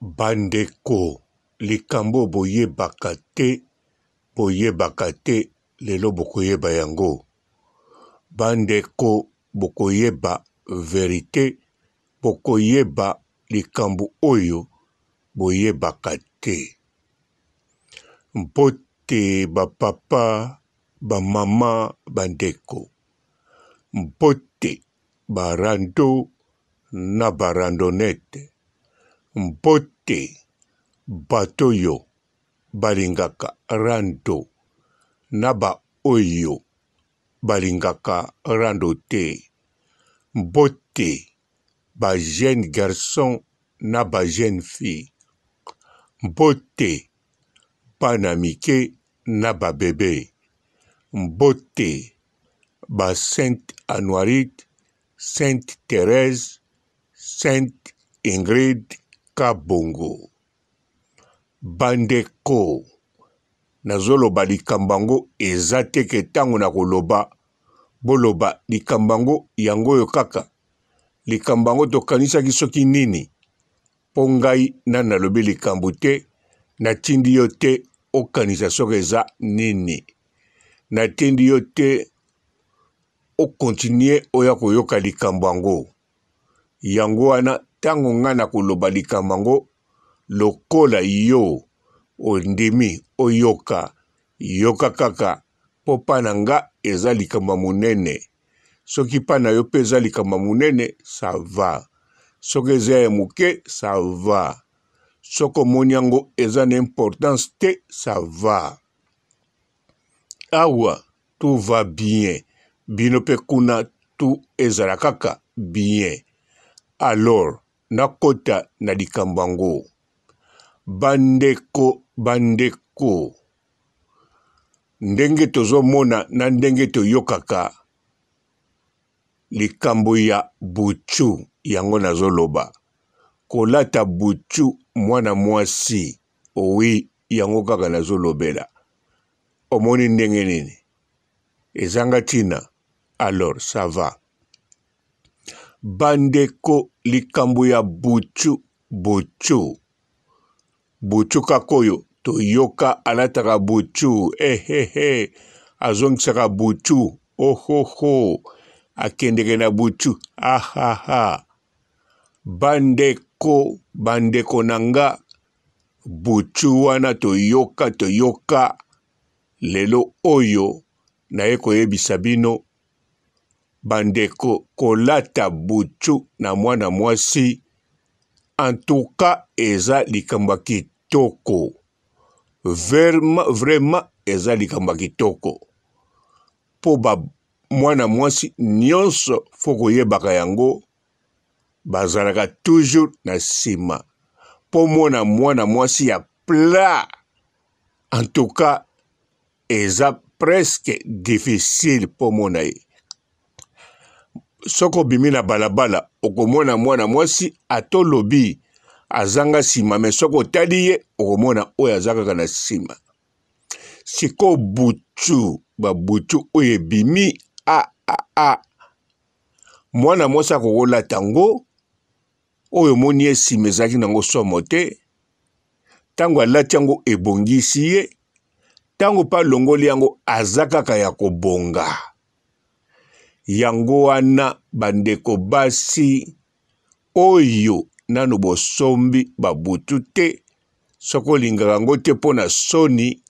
Bandeko, likambo boyebaka te, lelo bokoyeba yango. Bandeko, bokoyeba verite, bokoyeba likambo oyo boyebaka te. Mpote bapapa, bamama, bandeko. Mpote barando na barandonete. Mpote batoyo balingaka rando na ba oyo balingaka rando te. Mpote ba jeune garçon na ba jeune fille. Mpote bana mike na ba bebe. Mpote ba Sainte Anoirite, Sainte Thérèse, Sainte Ingrid Kabongo. Bandeko, nazoloba likambango eza teke tango na koloba, boloba likambango yango yo kaka. Likambango tokanisaki soki nini, pongai na nalobi likambo te, natindi yo te okanisa soki eza nini. Natindi yo te o continue oya koyoka likambango. Yango wana tango nga na koloba likambango, lokola yo ondimi oyoka, yoka kaka, popa na nga eza likamba munene. Soki pa na yo pe eza likamba munene, ça va. Soki eza ya muke, ça va. Soko moni yango eza na importance te, ça va. Awa, tout va bien. Bino pe kuna tout ezala kaka bien. Alors, nakota na likambango. Bandeko, ndenge tozo mona na ndenge toyokaka likambo ya buchu yango nazoloba. Kolata buchu mwana mwasi, owi yango kaka nazolobela. Omoni ndenge nini? Ezanga tina, alors ça va. Bandeko likambo ya buchu. Buchu kakoyo, toyoka alataka buchu, azongisaka buchu, akendeke na buchu, bandeko nanga, buchu wana toyoka, lelo oyo, naye koyebisa bino, bandeko kolata buchu na mwana mwasi, en tout cas eza likamba kitoko. Vraiment eza likamba kitoko. Po ba mwana mwasi nyonso foko yebaka yango, bazalaka toujours na sima. Po mwana mwasi ya plat. En tout cas eza presque difficile po mona ye. Soko bimi na balabala, okomona mwana mwasi atolobi azanga sima, me soko tali ye, okomona oyo azaka na sima. Siko buchu, buchu oye bimi, mwana mwasi akokola tango, oyo moni ye sima ezaki nango somo te, tango alati yango ebongisi ye, tango pa longoli yango azakaka ya kobonga. Yango wana bandeko basi oyo nano bosombi babutu te, soko lingaka yango te pona soni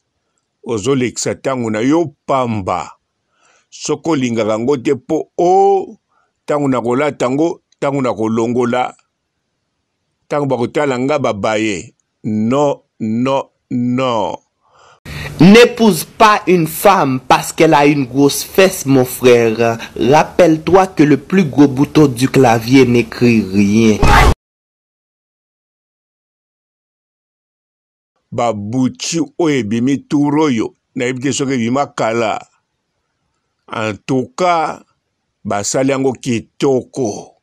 ozolekisa tango na yo pamba. Soko lingaka yango te po tango na kolata yango, tango na kolongola, tango bakotala nga babaye. Non. N'épouse pas une femme parce qu'elle a une grosse fesse, mon frère. Rappelle-toi que le plus gros bouton du clavier n'écrit rien. Babuchi oye bimi turoyo, na ebite soke bima kala. En tout cas, basali yango kitoko.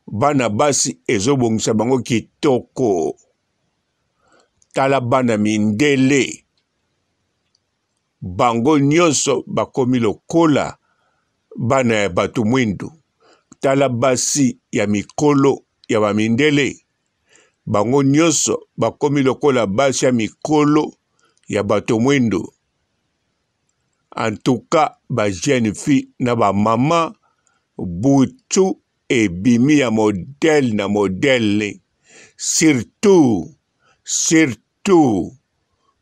Bana basi ezobongisa bango kitoko. Tala bana mindele. Bango nyonso bakomi lokola bana ya batu mwindu. Tala basi ya mikolo ya bamindele. bango nyonso bakomi lokola basi ya mikolo ya bato mwendo. En tout cas, ba jeune fille na ba mama butu ebimi ya modèle na modèle. Surtout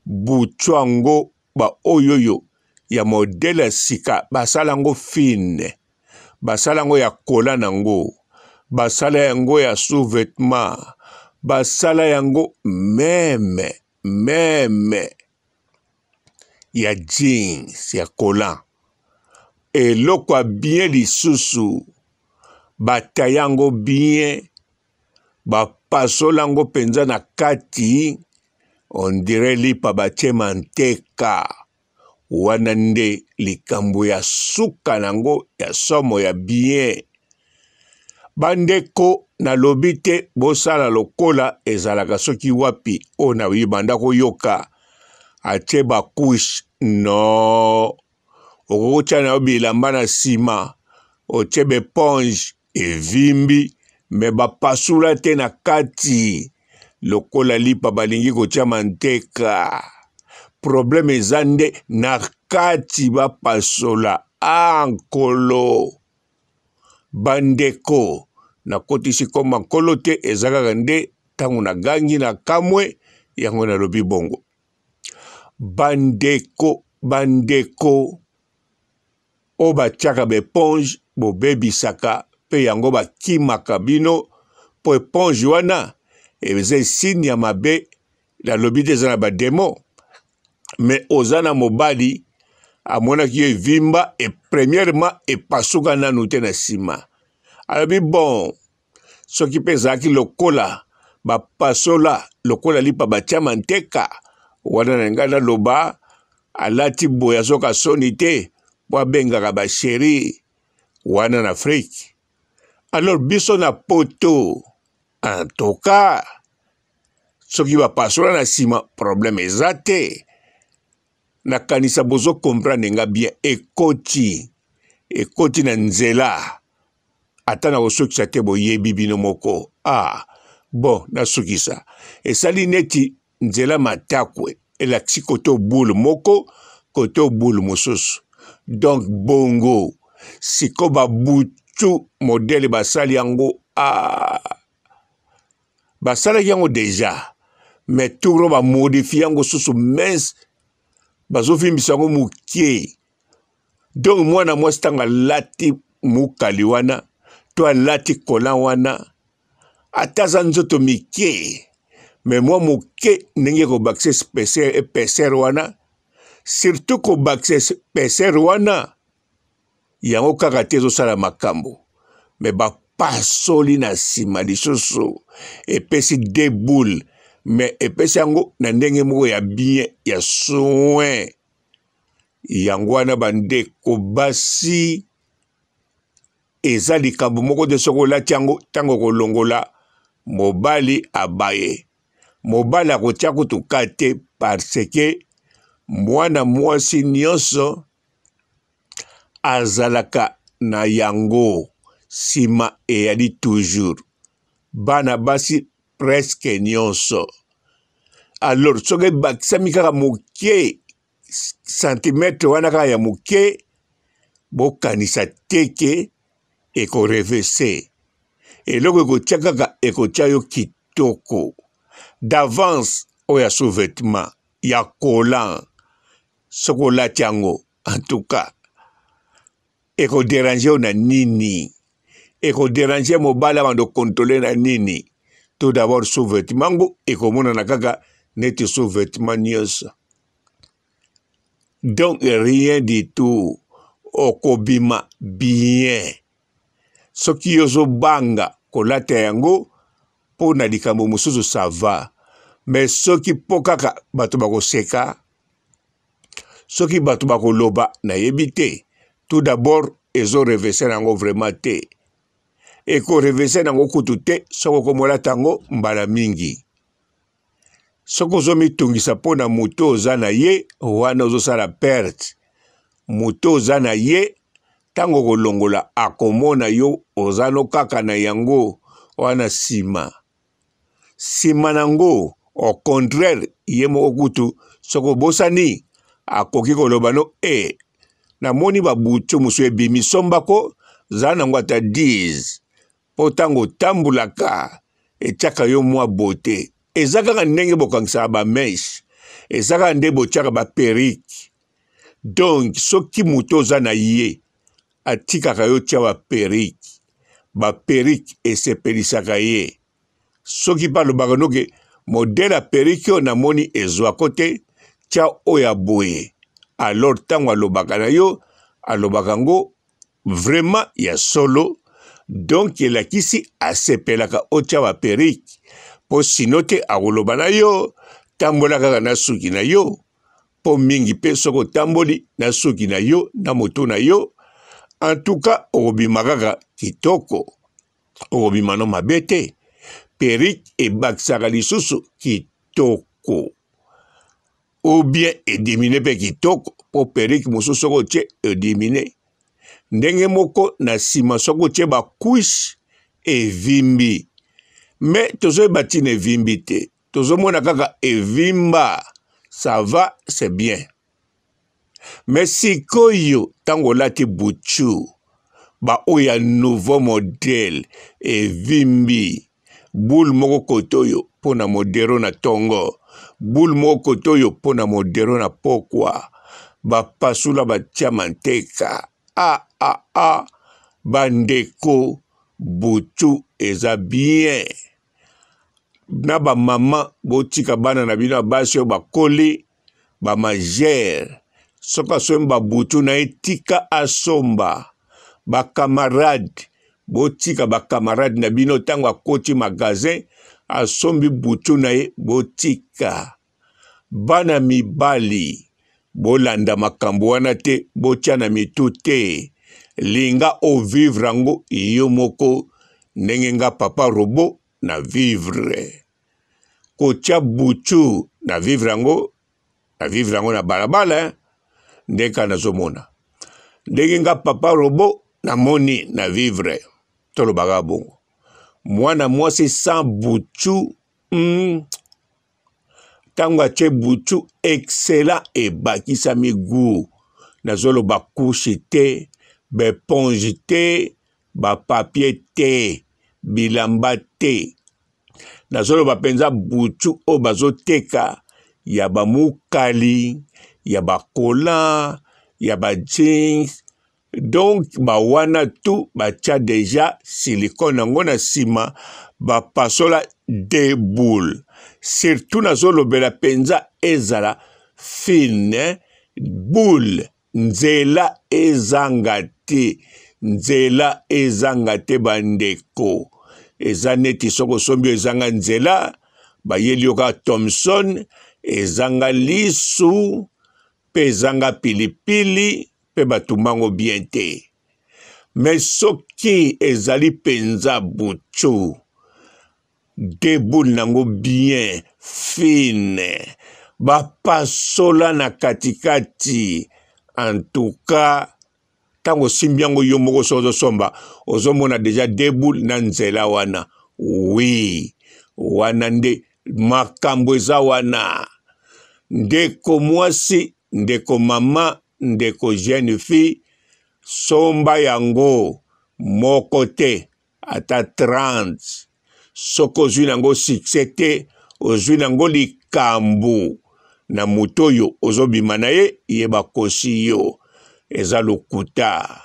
butu yango ba oyoyo ya modèle ya sika basala yango fine, basala yango ya kola nango, basala yango ya sous-vêtement, basala yango meme ya jeans ya kola. Eloko bien lisusu bataya yango bien, bapasola yango penza na kati, on dirait lipa batie manteka. Wana nde likambo ya suka nango ya somo ya bien. Bandeko na lobite bosala lokola ezalaka soki wapi ona yibanda koyoka atie bakush no okocha na bilamba na sima otie beponge evimbi me bapasula te na kati lokola lipa balingi kotia manteka. Problème ezande na kati bapasola ankolo. Bandeko na kotisi koma nkolo te ezakaka nde tangu na gangi na kamwe yango na lobi bongo. Bandeko o batiaka beponge bobebisaka pe yango bakimaka bino po eponge wana eza signe ya mabe na lobi te eza na bademo. Mais ozana mobali amonaki yo evimba et premièrement epasuka nanu te na sima. Alobi bon soki mpe ezalaki lokola bapasola lokola lipa batia manteka wana na ngai naloba alati boya soka soni te po abengaka basheri wana na Afrique. Alors biso na poto en tout cas soki bapasola na sima problème eza te. Nakanisa bozo comprendre nga bien ekoti na nzela ata na kosukisa te boyebi bino moko. Bon nasukisa esali neti nzela matakwe elakisi kote obulu moko kote obulu mosusu. Donc bongo siko babutu modele basali yango basalaki yango deja mais turo bamodifie yango susu mince bazofimbisa yango mukie. Donc mwana mwasi tanga lati mukali wana to alati kola wana ataza nzoto mike mais mwa muke ndenge kobakise épaisseur wana surtout kobakise épaisseur wana yango kaka te ezosala makambo mais bapasoli na nsima lisusu epesi deux boules mais epesi yango na ndenge moko ya bien ya soin. Yango wana bandeko basi eza likambo moko te soki olati yango ntango kolongola mobali abaye. Mobali akotia kutuka te parce que mwana mwasi nyonso azalaka na yango sima eyali toujours. Bana basi presque nyonso. Alors soki bakisami kaka moke centimètre wana kaka ya moke bokanisa teke ekorevese. Eloko ekotia kaka ekotia yo kitoko. D'avance oya sous-vêtement ya kolan soki olati yango en tout cas ekoderange yo na nini, ekoderange mobali abando kontrole na nini. Tout d'abord sous-vêtement ngo ekomonana kaka neti sous-vêtement nyonso. Donc rien du tout okobima bien soki yozo banga kolata yango po na likambo mosusu ça va. Mais soki po kaka bato bakoseka, soki bato bakoloba nayebi te. Tout d'abord ezo revese nango vraiment te. Eko revese nango kutu te soko komolata yango mbala mingi. Soko zomitungisa po na muto oza na ye wana ozosala perte. Muto oza na ye tango kolongola akomona yo ozano kaka na yango wana sima. nsima nango au contraire ye moko kutu soko bosani akoki koloba no namoni babutu mosusu ebimi sombako za nango ata 10 mpo ntango otambulaka etiaka yo mwa bote eza kaka ndenge bokangisaka bameshe eza kaka nde botiaka baperike donc soki moto oza na ye atikaka yo tia baperike esepelisaka ye soki mpe alobaka noke modele ya perike oyo namoni ezwako te tia oyo aboye alors ntango alobaka na yo alobaka ngo vraiment ya solo donc elakisi asepelaka otia baperike mpo sino te akoloba na yo tambola kaka na suki na yo mpo mingi mpe soko otamboli na suki na yo na moto na yo en tout cas okobima kaka kitoko okobima no mabe te perike ebakisaka lisusu kitoko ou bien edimine mpe kitoko mpo perike mosusu soko otie edimine ndenge moko na nsima soko otie bakushe evimbi me tozoyeba ntina evimbi te tozomona kaka evimba ça va c'est bien mais sikoyo ntango olati butu baoyo ya nouveau modèle evimbi boule moko kote oyo mpo na modero na tongo boule moko kote oyo mpo na modero na pokwa bapasula batia manteka bandeko butu eza bien na bamama botika bana na bino basi oyo bakoli bamagere soki asombi babutu na ye tika asomba bakamarade botika bakamarade na bino ntango akoti magazin asombi butu na ye botika bana mibali bolanda makambo wana te botia na mitu te linga ovivre yango yo moko ndenge nga papa robo na vivre kotia butu na vivre yango na balabala ndeka nazomona ndenge nga papa robo namoni na vivre tolobaka bongo mwana mwasi sans butu ntango atie butu excellent ebakisami gu nazoloba kushe te beponge te bapapie te bilamba te nazoloba mpenza butu oyo bazoteka ya bamukali ya bakola ya bajins donc bawana tu batia deja silicone yango na nsima bapasola de boule surtout nazolobela mpenza ezala fine boule nzela ezanga te bandeko eza neti soko osombi ezanga nzela bayeli yo kaka Thomson ezanga lisu mpe ezanga pilipili mpe batumbango bien te me soki ezali mpenza butu deboule nango bien fine bapasola na katikati en tout cas ntango osimbi yango yo moko so ozosomba ozomona deja deboule na nzela wana wi wana nde makambo eza wana ndeko mwasi ndeko mama ndeko jeune fille somba yango moko te ata 30 soko ozwi nango succès te ozwi nango likambo na moto oyo ozobima na ye yeba kosi yo eza lokuta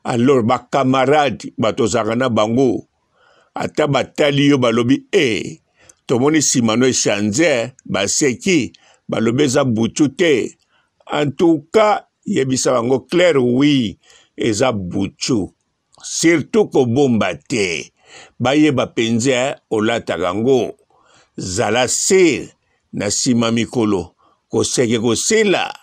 alors bakamarade bato ozalaka na bango ata batali yo balobi tomoni nsima no echange baseki balobi eza butu te en tout cas yebisa bango clair oui eza butu surtout kobomba te bayeba mpenza olataka yango zala sere na nsima mikolo koseke kosela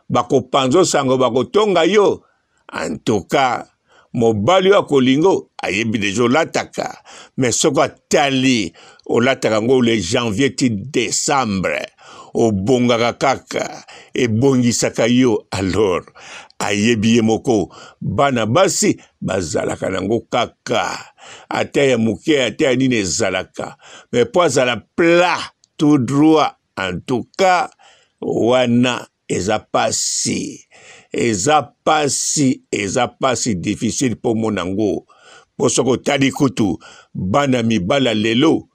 bakopanza osango bakotonga yo en tout cas mobali oyo akolingo ayebi deja olataka mais soko atali olataka yango le janvier ti décembre obongaka kaka ebongisaka yo alors ayebi ye moko bana basi bazalaka nango kaka ata ya moke ata ya nini ezalaka mais po azala plat tout droit en tout cas wana eza pasi difficile po monango po soko tali kutu bana mibala lelo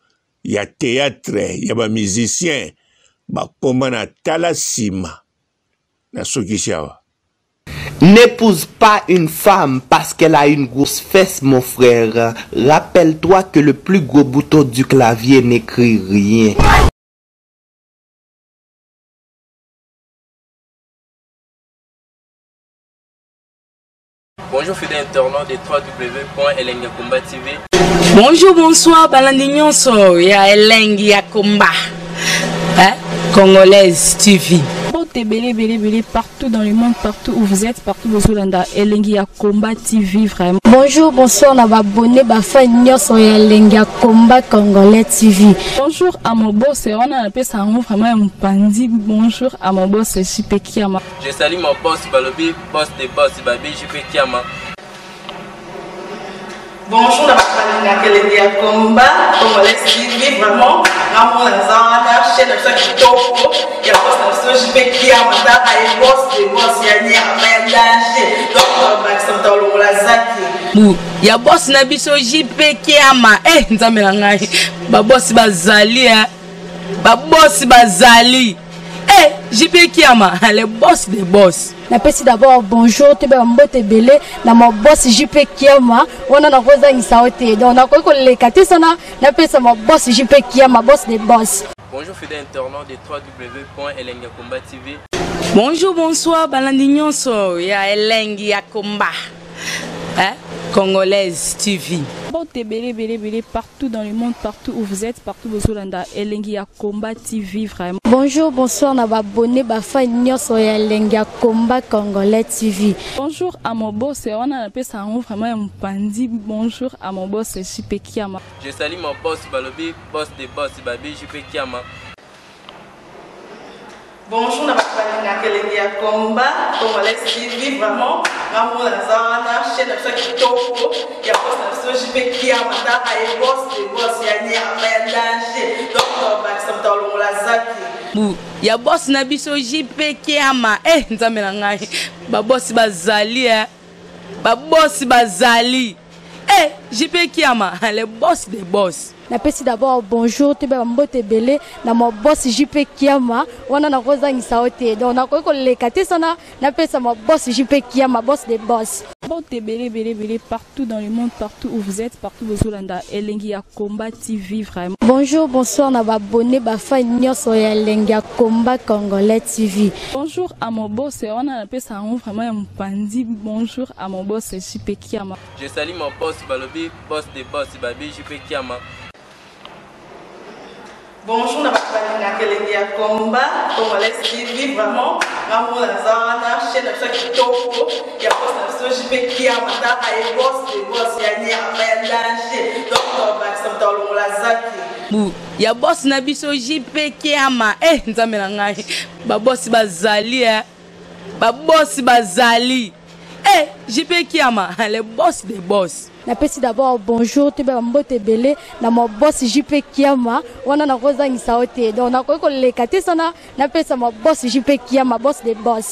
ya théâtre ya ba musicien bakoma na tala sima na sokisi awa. N'épouse pas une femme parce qu'elle a une grosse fesse, mon frère. Rappelle-toi que le plus gros bouton du clavier n'écrit rien. Bonjour fidèles internautes de www.elengiakomba TV. Bonjour, bonsoir, balandignon so, ya Elengiakomba, Congolaise TV. Belé partout dans le monde, partout où vous êtes, partout où vous êtes, Elengiakomba TV vraiment. Bonjour, bonsoir, on a abonné fan sur Elengiakomba Congolais TV. Bonjour à mon boss, on a appelé ça vraiment un pandi. Bonjour à mon boss, JP Kiama. Je salue mon boss Balobi, boss de boss Babi, JP Kiama. Bonjour, à Elengiakomba Congolais TV vraiment. Ramon Lazana, chaîne de ça qui topo, il y a boss de JP Kiama, et boss de boss, il y a un danger. Donc, Maxime Talon Lazaki. Il y a boss na biso JP Kiama, nzambe na ngai. Ba boss bazali, ba boss bazali. JP Kiama, le boss des boss. Napesi d'abord bonjour, tu peux mbote belé, na mon boss JP Kiama, on a na rosa isaote. Donc na ko le katisana, napesi mon boss JP Kiama, boss des boss. Bonjour fidèles internautes de www.elengiakomba TV. Bonjour, bonsoir, balandignon so, ya Elengiakomba, Congolaise TV. Belé partout dans le monde, partout où vous êtes, partout où vous êtes, Elengiakomba TV vraiment. Bonjour, bonsoir, on a abonné fan sur Elengiakomba Congolais TV. Bonjour à mon boss, on a appelé ça vraiment un pandi. Bonjour à mon boss, JP Kiama. Je salue mon boss Balobi, boss de boss Babi, JP Kiama. Bonjour, à Elengiakomba Congolais TV vraiment. Ramon Lazana, chaîne de ça qui topo, il y a boss de JP Kiama, et boss de boss, il y a un danger. Donc, Maxime Talon Lazaki. Il y a boss na biso JP Kiama, nzambe na ngai. Ba boss bazali, ba boss bazali. JP Kiama, le boss des boss. Napesi d'abord bonjour, tu peux mbote belé, na mon boss JP Kiama, on a na rosa isaote. Donc na ko le katisana, napesi mon boss JP Kiama, boss des boss. Belé partout dans le monde, partout où vous êtes, partout où vous êtes, Elengiakomba TV vraiment. Bonjour, bonsoir, on a abonné fan sur Elengiakomba Congolais TV. Bonjour à mon boss, on a appelé ça vraiment un pandi. Bonjour à mon boss, JP Kiama. Je salue mon boss Balobi, boss de boss Babi, JP Kiama. Bonjour, à Elengiakomba Congolais TV vraiment. Ramon Lazana, chaîne de ça qui topo, il y a boss de JP Kiama, et boss de boss, il y a un danger. Donc, Maxime Talon Lazaki. Il y a boss na biso JP Kiama, nzambe na ngai. Ba boss bazali, ba boss bazali. JP Kiama, le boss des boss. Napesi d'abord bonjour, tu peux mbote belé, na mon boss JP Kiama, on a na rosa isaote. Donc na ko le katisana, napesi mon boss JP Kiama, boss des boss.